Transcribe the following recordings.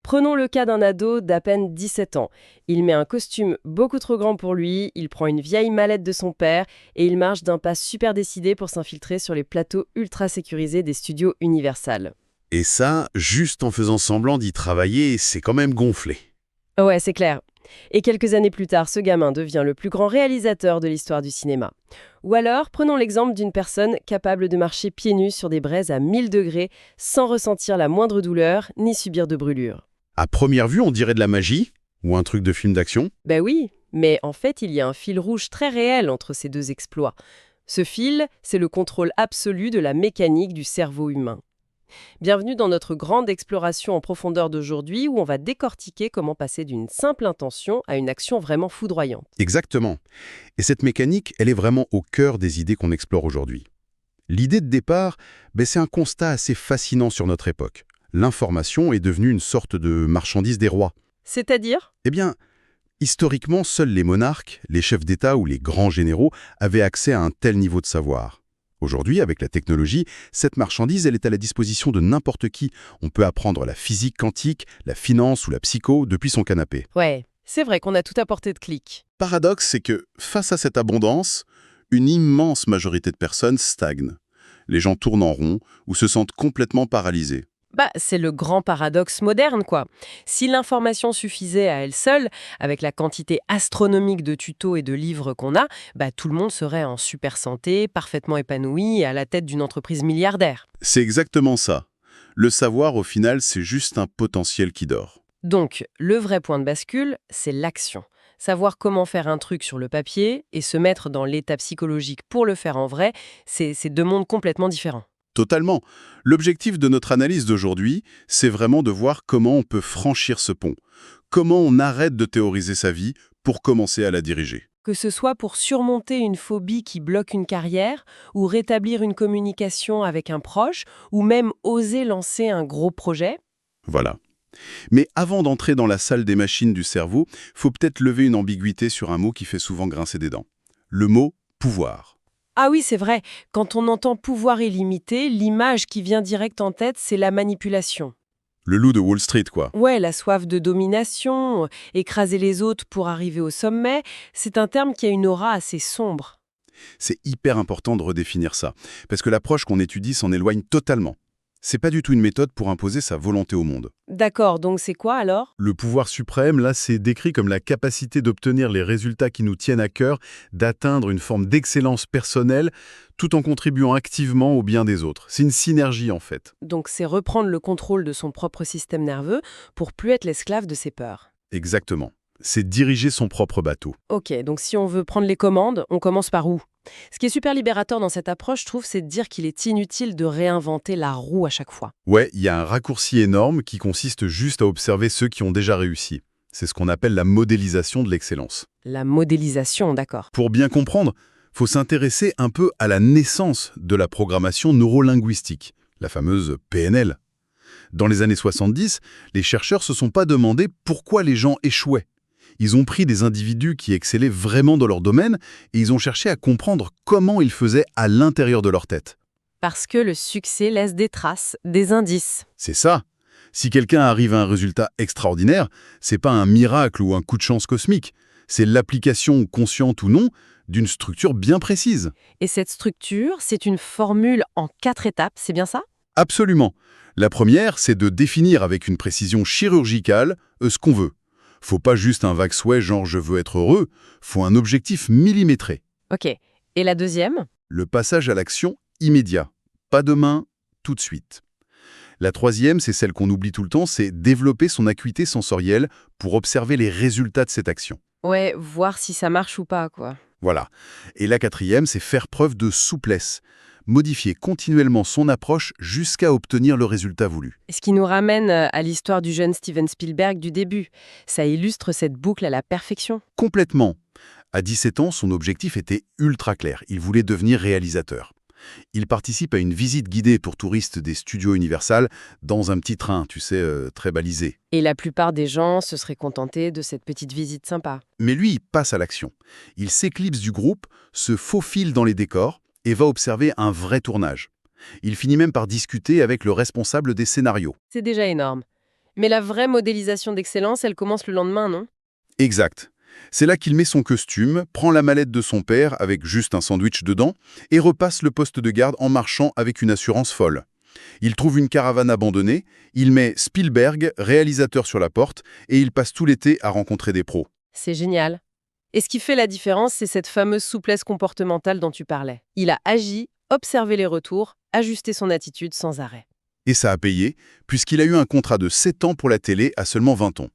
Prenons le cas d'un ado d'à peine 17 ans. Il met un costume beaucoup trop grand pour lui, il prend une vieille mallette de son père et il marche d'un pas super décidé pour s'infiltrer sur les plateaux ultra sécurisés des studios Universal. Et ça, juste en faisant semblant d'y travailler, c'est quand même gonflé. Ouais, c'est clair. Et quelques années plus tard, ce gamin devient le plus grand réalisateur de l'histoire du cinéma. Ou alors, prenons l'exemple d'une personne capable de marcher pieds nus sur des braises à 1000 degrés sans ressentir la moindre douleur ni subir de brûlure. À première vue, on dirait de la magie, ou un truc de film d'action. Ben oui, mais en fait, il y a un fil rouge très réel entre ces deux exploits. Ce fil, c'est le contrôle absolu de la mécanique du cerveau humain. Bienvenue dans notre grande exploration en profondeur d'aujourd'hui où on va décortiquer comment passer d'une simple intention à une action vraiment foudroyante. Exactement. Et cette mécanique, elle est vraiment au cœur des idées qu'on explore aujourd'hui. L'idée de départ, c'est un constat assez fascinant sur notre époque. L'information est devenue une sorte de marchandise des rois. C'est-à-dire? Eh bien, historiquement, seuls les monarques, les chefs d'État ou les grands généraux avaient accès à un tel niveau de savoir. Aujourd'hui, avec la technologie, cette marchandise, elle est à la disposition de n'importe qui. On peut apprendre la physique quantique, la finance ou la psycho depuis son canapé. Ouais, c'est vrai qu'on a tout à portée de clic. Paradoxe, c'est que, face à cette abondance, une immense majorité de personnes stagnent. Les gens tournent en rond ou se sentent complètement paralysés. C'est le grand paradoxe moderne, quoi. Si l'information suffisait à elle seule, avec la quantité astronomique de tutos et de livres qu'on a, tout le monde serait en super santé, parfaitement épanoui et à la tête d'une entreprise milliardaire. C'est exactement ça. Le savoir, au final, c'est juste un potentiel qui dort. Donc, le vrai point de bascule, c'est l'action. Savoir comment faire un truc sur le papier et se mettre dans l'état psychologique pour le faire en vrai, c'est deux mondes complètement différents. Totalement. L'objectif de notre analyse d'aujourd'hui, c'est vraiment de voir comment on peut franchir ce pont. Comment on arrête de théoriser sa vie pour commencer à la diriger. Que ce soit pour surmonter une phobie qui bloque une carrière, ou rétablir une communication avec un proche, ou même oser lancer un gros projet. Voilà. Mais avant d'entrer dans la salle des machines du cerveau, faut peut-être lever une ambiguïté sur un mot qui fait souvent grincer des dents. Le mot « pouvoir ». Ah oui, c'est vrai, quand on entend pouvoir illimité, l'image qui vient direct en tête, c'est la manipulation. Le loup de Wall Street, quoi. Ouais, la soif de domination, écraser les autres pour arriver au sommet, c'est un terme qui a une aura assez sombre. C'est hyper important de redéfinir ça, parce que l'approche qu'on étudie s'en éloigne totalement. C'est pas du tout une méthode pour imposer sa volonté au monde. D'accord, donc c'est quoi alors? Le pouvoir suprême, là, c'est décrit comme la capacité d'obtenir les résultats qui nous tiennent à cœur, d'atteindre une forme d'excellence personnelle, tout en contribuant activement au bien des autres. C'est une synergie, en fait. Donc c'est reprendre le contrôle de son propre système nerveux pour plus être l'esclave de ses peurs. Exactement. C'est diriger son propre bateau. Ok, donc si on veut prendre les commandes, on commence par où? Ce qui est super libérateur dans cette approche, je trouve, c'est de dire qu'il est inutile de réinventer la roue à chaque fois. Ouais, il y a un raccourci énorme qui consiste juste à observer ceux qui ont déjà réussi. C'est ce qu'on appelle la modélisation de l'excellence. La modélisation, d'accord. Pour bien comprendre, faut s'intéresser un peu à la naissance de la programmation neurolinguistique, la fameuse PNL. Dans les années 70, les chercheurs se sont pas demandé pourquoi les gens échouaient. Ils ont pris des individus qui excellaient vraiment dans leur domaine et ils ont cherché à comprendre comment ils faisaient à l'intérieur de leur tête. Parce que le succès laisse des traces, des indices. C'est ça. Si quelqu'un arrive à un résultat extraordinaire, c'est pas un miracle ou un coup de chance cosmique. C'est l'application, consciente ou non, d'une structure bien précise. Et cette structure, c'est une formule en 4 étapes, c'est bien ça? Absolument. La première, c'est de définir avec une précision chirurgicale ce qu'on veut. Faut pas juste un vague souhait genre je veux être heureux, faut un objectif millimétré. Ok. Et la deuxième? Le passage à l'action immédiat. Pas demain, tout de suite. La troisième, c'est celle qu'on oublie tout le temps, c'est développer son acuité sensorielle pour observer les résultats de cette action. Ouais, voir si ça marche ou pas, quoi. Voilà. Et la quatrième, c'est faire preuve de souplesse. Modifier continuellement son approche jusqu'à obtenir le résultat voulu. Ce qui nous ramène à l'histoire du jeune Steven Spielberg du début. Ça illustre cette boucle à la perfection. Complètement. À 17 ans, son objectif était ultra clair. Il voulait devenir réalisateur. Il participe à une visite guidée pour touristes des studios Universal dans un petit train, tu sais, très balisé. Et la plupart des gens se seraient contentés de cette petite visite sympa. Mais lui, il passe à l'action. Il s'éclipse du groupe, se faufile dans les décors et va observer un vrai tournage. Il finit même par discuter avec le responsable des scénarios. C'est déjà énorme. Mais la vraie modélisation d'excellence, elle commence le lendemain, non? Exact. C'est là qu'il met son costume, prend la mallette de son père avec juste un sandwich dedans et repasse le poste de garde en marchant avec une assurance folle. Il trouve une caravane abandonnée, il met Spielberg, réalisateur sur la porte, et il passe tout l'été à rencontrer des pros. C'est génial. Et ce qui fait la différence, c'est cette fameuse souplesse comportementale dont tu parlais. Il a agi, observé les retours, ajusté son attitude sans arrêt. Et ça a payé, puisqu'il a eu un contrat de 7 ans pour la télé à seulement 20 ans.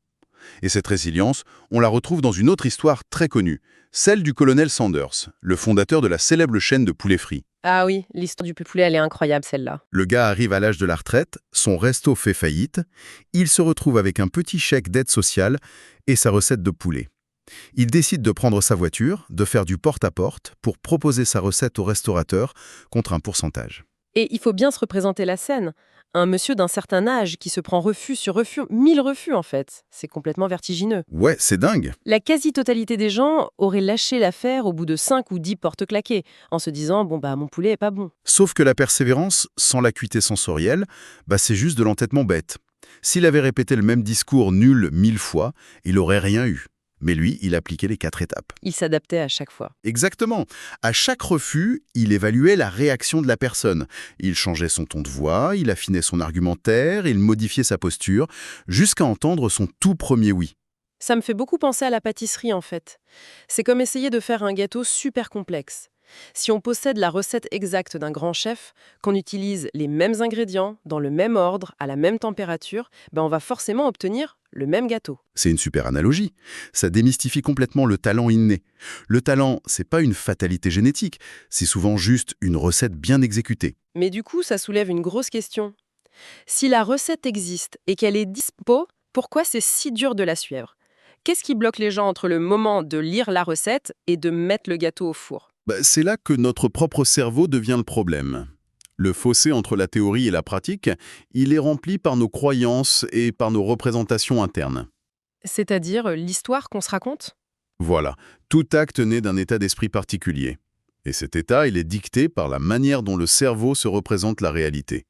Et cette résilience, on la retrouve dans une autre histoire très connue, celle du colonel Sanders, le fondateur de la célèbre chaîne de poulets frits. Ah oui, l'histoire du poulet, elle est incroyable celle-là. Le gars arrive à l'âge de la retraite, son resto fait faillite, il se retrouve avec un petit chèque d'aide sociale et sa recette de poulet. Il décide de prendre sa voiture, de faire du porte-à-porte pour proposer sa recette au restaurateur contre un pourcentage. Et il faut bien se représenter la scène. Un monsieur d'un certain âge qui se prend refus sur refus, 1000 refus en fait. C'est complètement vertigineux. Ouais, c'est dingue. La quasi-totalité des gens auraient lâché l'affaire au bout de 5 ou 10 portes claquées, en se disant « bon bah mon poulet est pas bon ». Sauf que la persévérance, sans l'acuité sensorielle, c'est juste de l'entêtement bête. S'il avait répété le même discours nul 1000 fois, il aurait rien eu. Mais lui, il appliquait les 4 étapes. Il s'adaptait à chaque fois. Exactement. À chaque refus, il évaluait la réaction de la personne. Il changeait son ton de voix, il affinait son argumentaire, il modifiait sa posture, jusqu'à entendre son tout premier oui. Ça me fait beaucoup penser à la pâtisserie en fait. C'est comme essayer de faire un gâteau super complexe. Si on possède la recette exacte d'un grand chef, qu'on utilise les mêmes ingrédients, dans le même ordre, à la même température, on va forcément obtenir le même gâteau. C'est une super analogie. Ça démystifie complètement le talent inné. Le talent, c'est pas une fatalité génétique, c'est souvent juste une recette bien exécutée. Mais du coup, ça soulève une grosse question. Si la recette existe et qu'elle est dispo, pourquoi c'est si dur de la suivre? Qu'est-ce qui bloque les gens entre le moment de lire la recette et de mettre le gâteau au four? C'est là que notre propre cerveau devient le problème. Le fossé entre la théorie et la pratique, il est rempli par nos croyances et par nos représentations internes. C'est-à-dire l'histoire qu'on se raconte? Voilà, tout acte naît d'un état d'esprit particulier. Et cet état, il est dicté par la manière dont le cerveau se représente la réalité.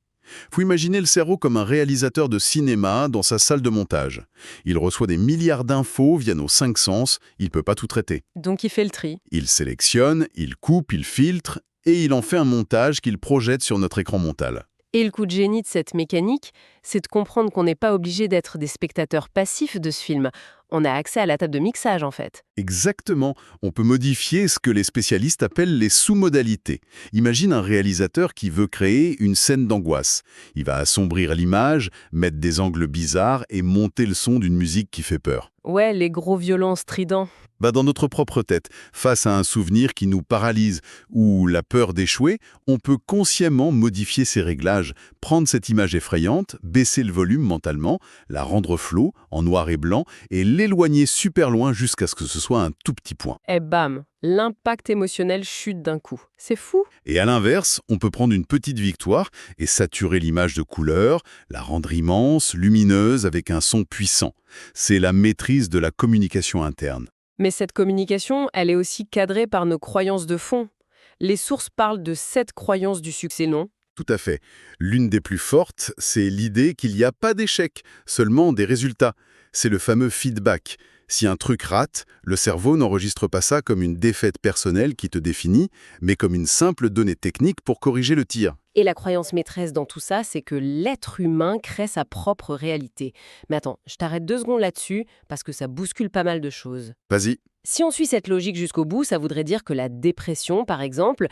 Faut imaginer le cerveau comme un réalisateur de cinéma dans sa salle de montage. Il reçoit des milliards d'infos via nos 5 sens, il ne peut pas tout traiter. Donc il fait le tri. Il sélectionne, il coupe, il filtre, et il en fait un montage qu'il projette sur notre écran mental. Et le coup de génie de cette mécanique, c'est de comprendre qu'on n'est pas obligé d'être des spectateurs passifs de ce film. On a accès à la table de mixage, en fait. Exactement, on peut modifier ce que les spécialistes appellent les sous-modalités. Imagine un réalisateur qui veut créer une scène d'angoisse. Il va assombrir l'image, mettre des angles bizarres et monter le son d'une musique qui fait peur. Ouais, les gros violons stridents. Dans notre propre tête, face à un souvenir qui nous paralyse ou la peur d'échouer, on peut consciemment modifier ses réglages, prendre cette image effrayante, baisser le volume mentalement, la rendre floue, en noir et blanc, et l'éloigner super loin jusqu'à ce que ce soit un tout petit point. Et bam, l'impact émotionnel chute d'un coup. C'est fou. Et à l'inverse, on peut prendre une petite victoire et saturer l'image de couleur, la rendre immense, lumineuse, avec un son puissant. C'est la maîtrise de la communication interne. Mais cette communication, elle est aussi cadrée par nos croyances de fond. Les sources parlent de 7 croyances du succès, non? Tout à fait. L'une des plus fortes, c'est l'idée qu'il n'y a pas d'échec, seulement des résultats. C'est le fameux feedback. Si un truc rate, le cerveau n'enregistre pas ça comme une défaite personnelle qui te définit, mais comme une simple donnée technique pour corriger le tir. Et la croyance maîtresse dans tout ça, c'est que l'être humain crée sa propre réalité. Mais attends, je t'arrête 2 secondes là-dessus, parce que ça bouscule pas mal de choses. Vas-y. Si on suit cette logique jusqu'au bout, ça voudrait dire que la dépression, par exemple,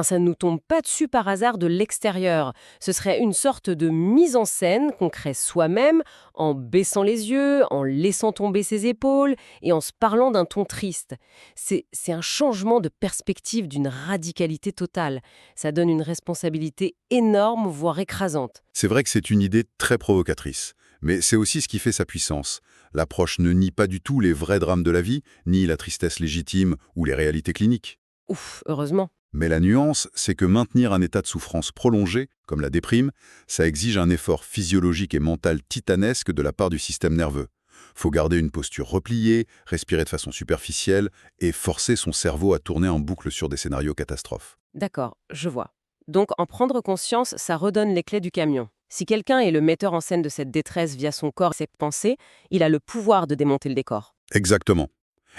ça ne nous tombe pas dessus par hasard de l'extérieur. Ce serait une sorte de mise en scène qu'on crée soi-même, en baissant les yeux, en laissant tomber ses épaules et en se parlant d'un ton triste. C'est un changement de perspective d'une radicalité totale. Ça donne une responsabilité énorme, voire écrasante. C'est vrai que c'est une idée très provocatrice, mais c'est aussi ce qui fait sa puissance. L'approche ne nie pas du tout les vrais drames de la vie, ni la tristesse légitime ou les réalités cliniques. Ouf, heureusement. Mais la nuance, c'est que maintenir un état de souffrance prolongé, comme la déprime, ça exige un effort physiologique et mental titanesque de la part du système nerveux. Faut garder une posture repliée, respirer de façon superficielle et forcer son cerveau à tourner en boucle sur des scénarios catastrophes. D'accord, je vois. Donc en prendre conscience, ça redonne les clés du camion. Si quelqu'un est le metteur en scène de cette détresse via son corps et ses pensées, il a le pouvoir de démonter le décor. Exactement.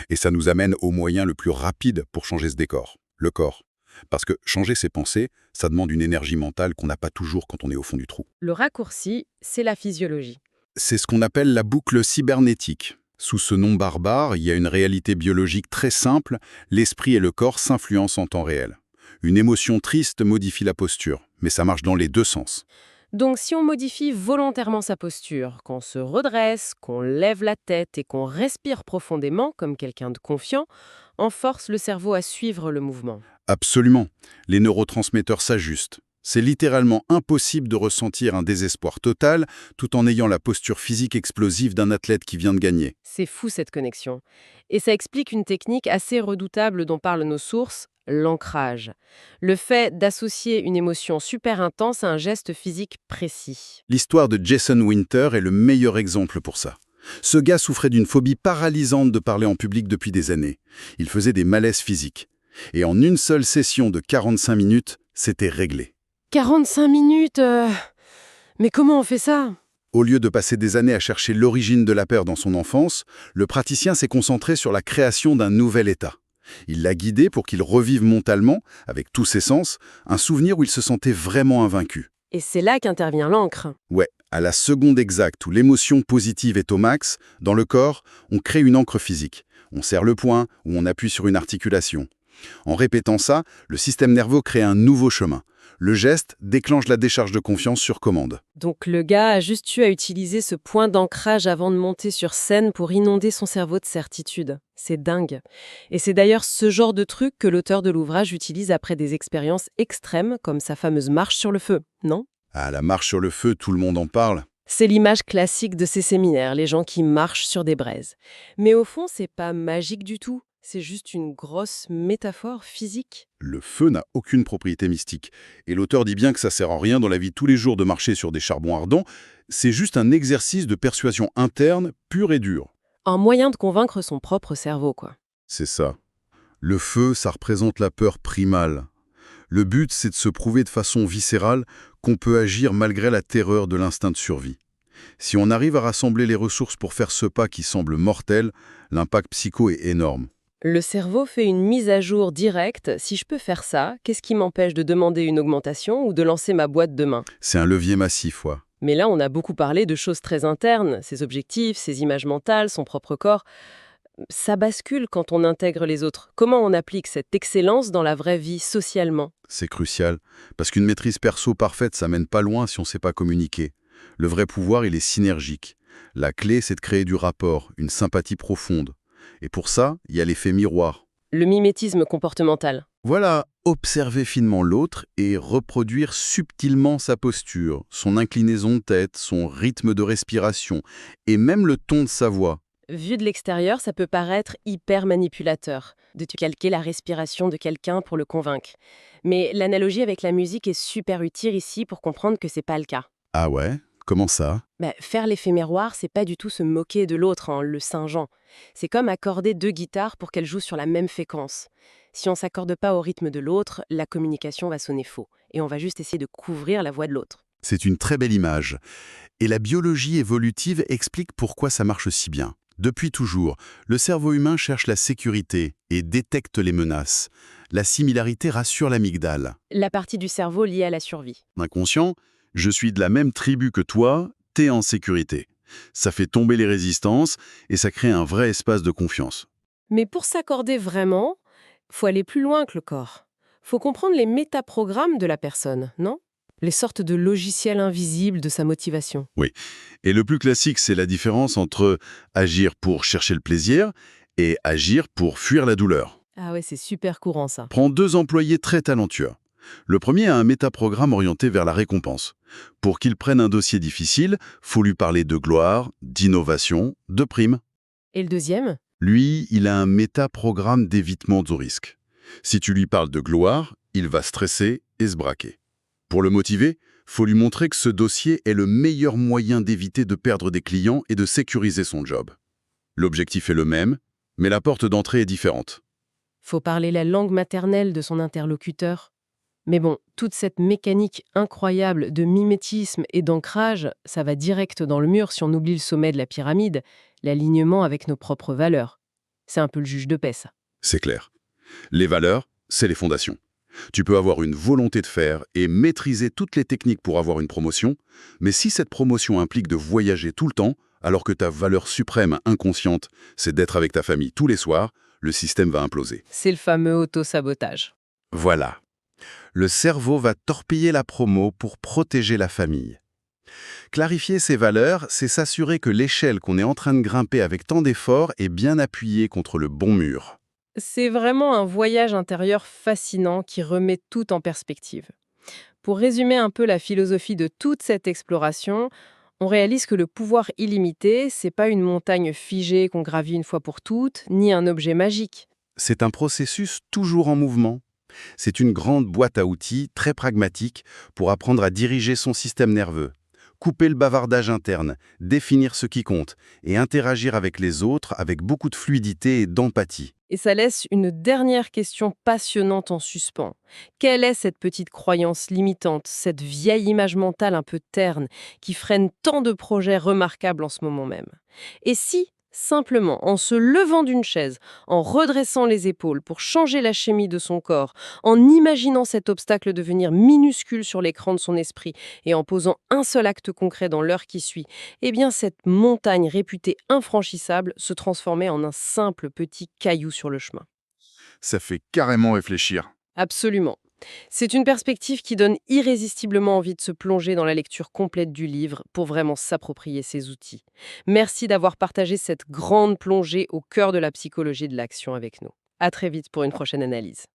Et ça nous amène au moyen le plus rapide pour changer ce décor, le corps. Parce que changer ses pensées, ça demande une énergie mentale qu'on n'a pas toujours quand on est au fond du trou. Le raccourci, c'est la physiologie. C'est ce qu'on appelle la boucle cybernétique. Sous ce nom barbare, il y a une réalité biologique très simple, l'esprit et le corps s'influencent en temps réel. Une émotion triste modifie la posture, mais ça marche dans les deux sens. Donc si on modifie volontairement sa posture, qu'on se redresse, qu'on lève la tête et qu'on respire profondément comme quelqu'un de confiant, on force le cerveau à suivre le mouvement. Absolument. Les neurotransmetteurs s'ajustent. C'est littéralement impossible de ressentir un désespoir total tout en ayant la posture physique explosive d'un athlète qui vient de gagner. C'est fou cette connexion. Et ça explique une technique assez redoutable dont parlent nos sources, l'ancrage. Le fait d'associer une émotion super intense à un geste physique précis. L'histoire de Jason Winter est le meilleur exemple pour ça. Ce gars souffrait d'une phobie paralysante de parler en public depuis des années. Il faisait des malaises physiques. Et en une seule session de 45 minutes, c'était réglé. 45 minutes Mais comment on fait ça? Au lieu de passer des années à chercher l'origine de la peur dans son enfance, le praticien s'est concentré sur la création d'un nouvel état. Il l'a guidé pour qu'il revive mentalement, avec tous ses sens, un souvenir où il se sentait vraiment invaincu. Et c'est là qu'intervient l'encre. Ouais, à la seconde exacte où l'émotion positive est au max, dans le corps, on crée une encre physique. On serre le poing ou on appuie sur une articulation. En répétant ça, le système nerveux crée un nouveau chemin. Le geste déclenche la décharge de confiance sur commande. Donc le gars a juste eu à utiliser ce point d'ancrage avant de monter sur scène pour inonder son cerveau de certitude. C'est dingue. Et c'est d'ailleurs ce genre de truc que l'auteur de l'ouvrage utilise après des expériences extrêmes comme sa fameuse marche sur le feu, non? Ah, la marche sur le feu, tout le monde en parle. C'est l'image classique de ces séminaires, les gens qui marchent sur des braises. Mais au fond, c'est pas magique du tout. C'est juste une grosse métaphore physique. Le feu n'a aucune propriété mystique. Et l'auteur dit bien que ça sert à rien dans la vie de tous les jours de marcher sur des charbons ardents. C'est juste un exercice de persuasion interne pur et dur. Un moyen de convaincre son propre cerveau, quoi. C'est ça. Le feu, ça représente la peur primale. Le but, c'est de se prouver de façon viscérale qu'on peut agir malgré la terreur de l'instinct de survie. Si on arrive à rassembler les ressources pour faire ce pas qui semble mortel, l'impact psycho est énorme. Le cerveau fait une mise à jour directe. Si je peux faire ça, qu'est-ce qui m'empêche de demander une augmentation ou de lancer ma boîte demain? C'est un levier massif, ouais. Mais là, on a beaucoup parlé de choses très internes, ses objectifs, ses images mentales, son propre corps. Ça bascule quand on intègre les autres. Comment on applique cette excellence dans la vraie vie, socialement? C'est crucial, parce qu'une maîtrise perso parfaite, ça mène pas loin si on ne sait pas communiquer. Le vrai pouvoir, il est synergique. La clé, c'est de créer du rapport, une sympathie profonde. Et pour ça, il y a l'effet miroir. Le mimétisme comportemental. Voilà, observer finement l'autre et reproduire subtilement sa posture, son inclinaison de tête, son rythme de respiration, et même le ton de sa voix. Vu de l'extérieur, ça peut paraître hyper manipulateur, de calquer la respiration de quelqu'un pour le convaincre. Mais l'analogie avec la musique est super utile ici pour comprendre que c'est pas le cas. Ah ouais? Comment ça? Faire l'effet miroir, c'est pas du tout se moquer de l'autre en le singeant. C'est comme accorder deux guitares pour qu'elles jouent sur la même fréquence. Si on s'accorde pas au rythme de l'autre, la communication va sonner faux. Et on va juste essayer de couvrir la voix de l'autre. C'est une très belle image. Et la biologie évolutive explique pourquoi ça marche si bien. Depuis toujours, le cerveau humain cherche la sécurité et détecte les menaces. La similarité rassure l'amygdale. La partie du cerveau liée à la survie. Inconscient, je suis de la même tribu que toi, t'es en sécurité. Ça fait tomber les résistances et ça crée un vrai espace de confiance. Mais pour s'accorder vraiment, faut aller plus loin que le corps. Faut comprendre les métaprogrammes de la personne, non? Les sortes de logiciels invisibles de sa motivation. Oui. Et le plus classique, c'est la différence entre agir pour chercher le plaisir et agir pour fuir la douleur. Ah ouais, c'est super courant ça. Prends deux employés très talentueux. Le premier a un métaprogramme orienté vers la récompense. Pour qu'il prenne un dossier difficile, faut lui parler de gloire, d'innovation, de prime. Et le deuxième? Lui, il a un métaprogramme d'évitement du risque. Si tu lui parles de gloire, il va stresser et se braquer. Pour le motiver, faut lui montrer que ce dossier est le meilleur moyen d'éviter de perdre des clients et de sécuriser son job. L'objectif est le même, mais la porte d'entrée est différente. Faut parler la langue maternelle de son interlocuteur. Mais bon, toute cette mécanique incroyable de mimétisme et d'ancrage, ça va direct dans le mur si on oublie le sommet de la pyramide, l'alignement avec nos propres valeurs. C'est un peu le juge de paix, ça. C'est clair. Les valeurs, c'est les fondations. Tu peux avoir une volonté de faire et maîtriser toutes les techniques pour avoir une promotion, mais si cette promotion implique de voyager tout le temps, alors que ta valeur suprême inconsciente, c'est d'être avec ta famille tous les soirs, le système va imploser. C'est le fameux auto-sabotage. Voilà. Le cerveau va torpiller la promo pour protéger la famille. Clarifier ses valeurs, c'est s'assurer que l'échelle qu'on est en train de grimper avec tant d'efforts est bien appuyée contre le bon mur. C'est vraiment un voyage intérieur fascinant qui remet tout en perspective. Pour résumer un peu la philosophie de toute cette exploration, on réalise que le pouvoir illimité, c'est pas une montagne figée qu'on gravit une fois pour toutes, ni un objet magique. C'est un processus toujours en mouvement. C'est une grande boîte à outils très pragmatique pour apprendre à diriger son système nerveux, couper le bavardage interne, définir ce qui compte et interagir avec les autres avec beaucoup de fluidité et d'empathie. Et ça laisse une dernière question passionnante en suspens. Quelle est cette petite croyance limitante, cette vieille image mentale un peu terne qui freine tant de projets remarquables en ce moment même? Et si, simplement, en se levant d'une chaise, en redressant les épaules pour changer la chimie de son corps, en imaginant cet obstacle devenir minuscule sur l'écran de son esprit et en posant un seul acte concret dans l'heure qui suit, eh bien cette montagne réputée infranchissable se transformait en un simple petit caillou sur le chemin. Ça fait carrément réfléchir. Absolument. C'est une perspective qui donne irrésistiblement envie de se plonger dans la lecture complète du livre pour vraiment s'approprier ces outils. Merci d'avoir partagé cette grande plongée au cœur de la psychologie de l'action avec nous. À très vite pour une prochaine analyse.